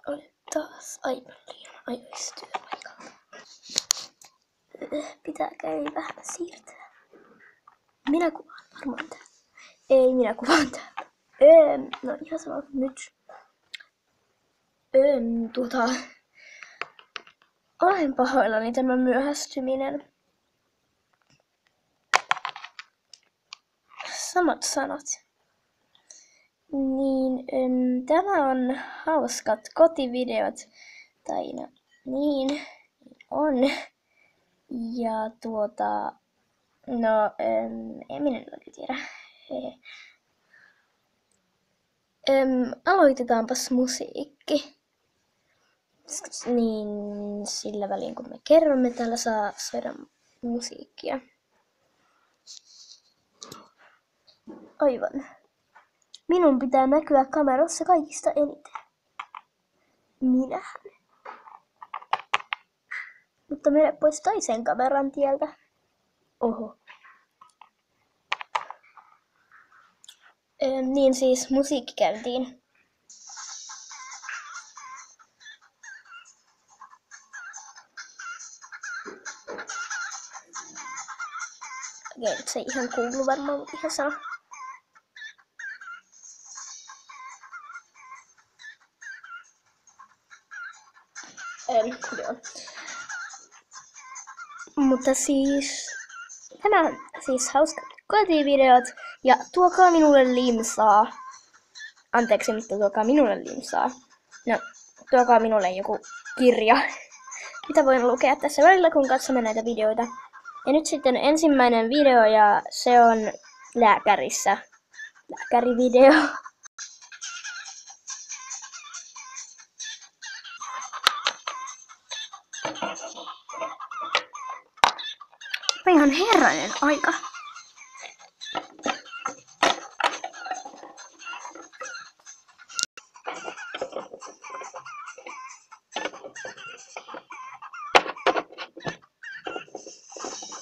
Olen taas aivan liian ajoissa työpaikalla. Pitää käydä vähän siirtää. Minä kuvaan varmaan täällä. Ei, minä kuvaan täällä. No ihan sama nyt. Olen pahoillani tämä myöhästyminen. Samat sanat. Niin, tämä on hauskat kotivideot. Tai no, niin on. Ja en minä oikein tiedä. Aloitetaanpas musiikki. Niin sillä välin kun me kerromme, täällä saa soida musiikkia. Aivan. Minun pitää näkyä kamerassa kaikista eniten. Minähän. Mutta mene pois toisen kameran tieltä. Oho. Niin siis musiikki käyntiin. Okei, se ei ihan kuulu varmaan, mutta ihan sama. Joo. Mutta siis, tämä on siis hauskat kotivideot ja tuokaa minulle limsaa. Anteeksi, mutta tuokaa minulle limsaa. No, tuokaa minulle joku kirja, mitä voin lukea tässä välillä, kun katsomme näitä videoita. Ja nyt sitten ensimmäinen video ja se on lääkärissä. Lääkärivideo. Ihan herranen aika.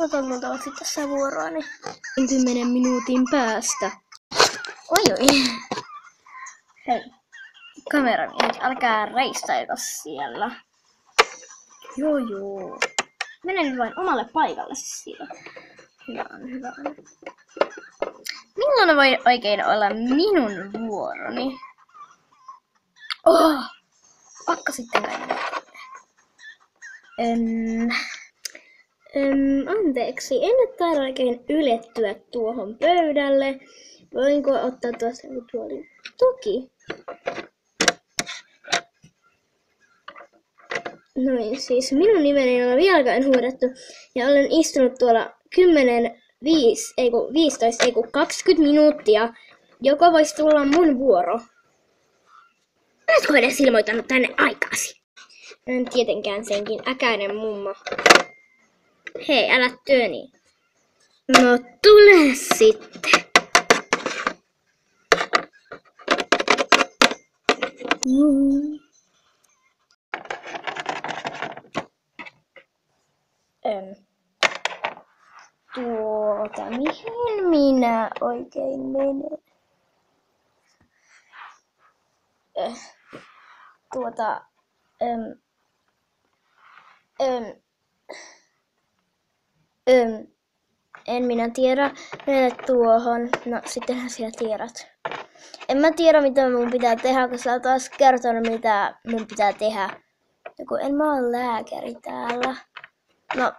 Otan luultavasti tässä vuoroani 10 minuutin päästä. Oi. Hei, kameramiehet, älkää reistailko siellä. Joo. Mene nyt vain omalle paikalle siellä. Hyvä on. Milloin voi oikein olla minun vuoroni? Pakka sitten kaikille. Anteeksi, en nyt taida oikein ylettyä tuohon pöydälle. Voinko ottaa tuosta tuolin? Toki. Noin, siis minun nimeni ei ole vieläkään huudettu ja olen istunut tuolla 20 minuuttia. Joko voisi tulla mun vuoro? Oletko edes ilmoittanut tänne aikasi? En tietenkään senkin äkäinen mummo. Hei, älä työni. No tule sitten. Mihin minä oikein menen? En minä tiedä. Mene tuohon. No, sittenhän sinä tiedät. En mä tiedä, mitä mun pitää tehdä, kun sä oot taas kertonut, mitä mun pitää tehdä. Joku, en mä oo lääkäri täällä. No,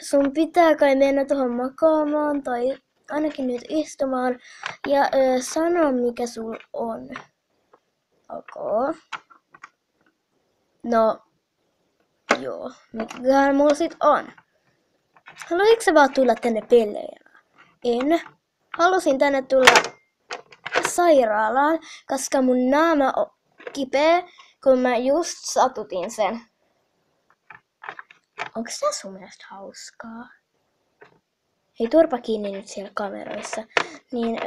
sun pitää kai mennä tuohon makaamaan tai ainakin nyt istumaan ja sano mikä sul on. Okay. No, joo, mikähän mulla sit on? Haluatko sä vaan tulla tänne pelleilemään? En. Halusin tänne tulla sairaalaan, koska mun naama on kipeä, kun mä just satutin sen. Onko tää sun mielestä hauskaa? Hei, turpa kiinni nyt siellä kameroissa. Niin,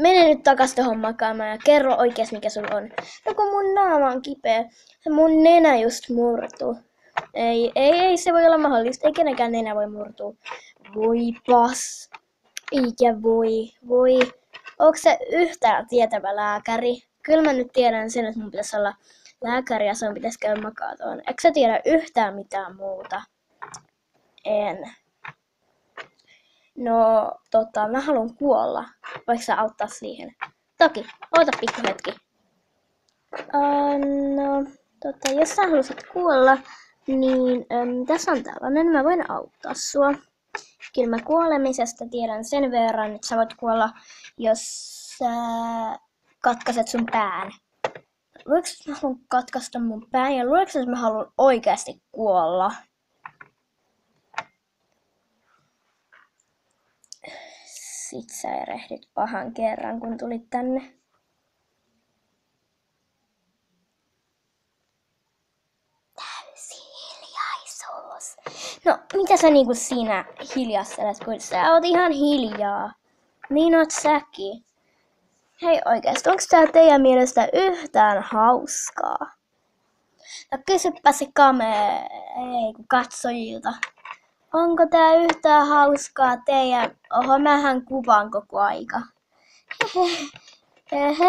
mene nyt takas tohon makaamaan ja kerro oikeesti mikä sulla on. No kun mun naama on kipeä. Mun nenä just murtuu. Ei se voi olla mahdollista. Ei kenenkään nenä voi murtua. Voipas. Eikä voi. Onks se yhtään tietävä lääkäri? Kyllä mä nyt tiedän sen, että mun pitäisi olla lääkäri ja sun pitäisi käydä makaatoon. Eikö sä tiedä yhtään mitään muuta? En. No, mä haluan kuolla. Voiko sä auttaa siihen? Toki, oota pikku hetki. Jos sä haluaisit kuolla, niin tässä on tällainen, mä voin auttaa sua. Kyllä mä kuolemisesta tiedän sen verran, että sä voit kuolla, jos sä katkaiset sun pään. Luuletko, että mä haluan katkaista mun pään ja luuletko, että mä haluan oikeasti kuolla? Sit sä erehdit pahan kerran, kun tulit tänne. Täysi hiljaisuus. No, mitä sä niinku siinä hiljastelet, kun sä oot ihan hiljaa? Niin oot säkin. Hei oikeesti, onks tää teidän mielestä yhtään hauskaa? No kysypä se katsojilta. Onko tää yhtään hauskaa teidän? Oho, mähän kuvaan koko aika. Hehe.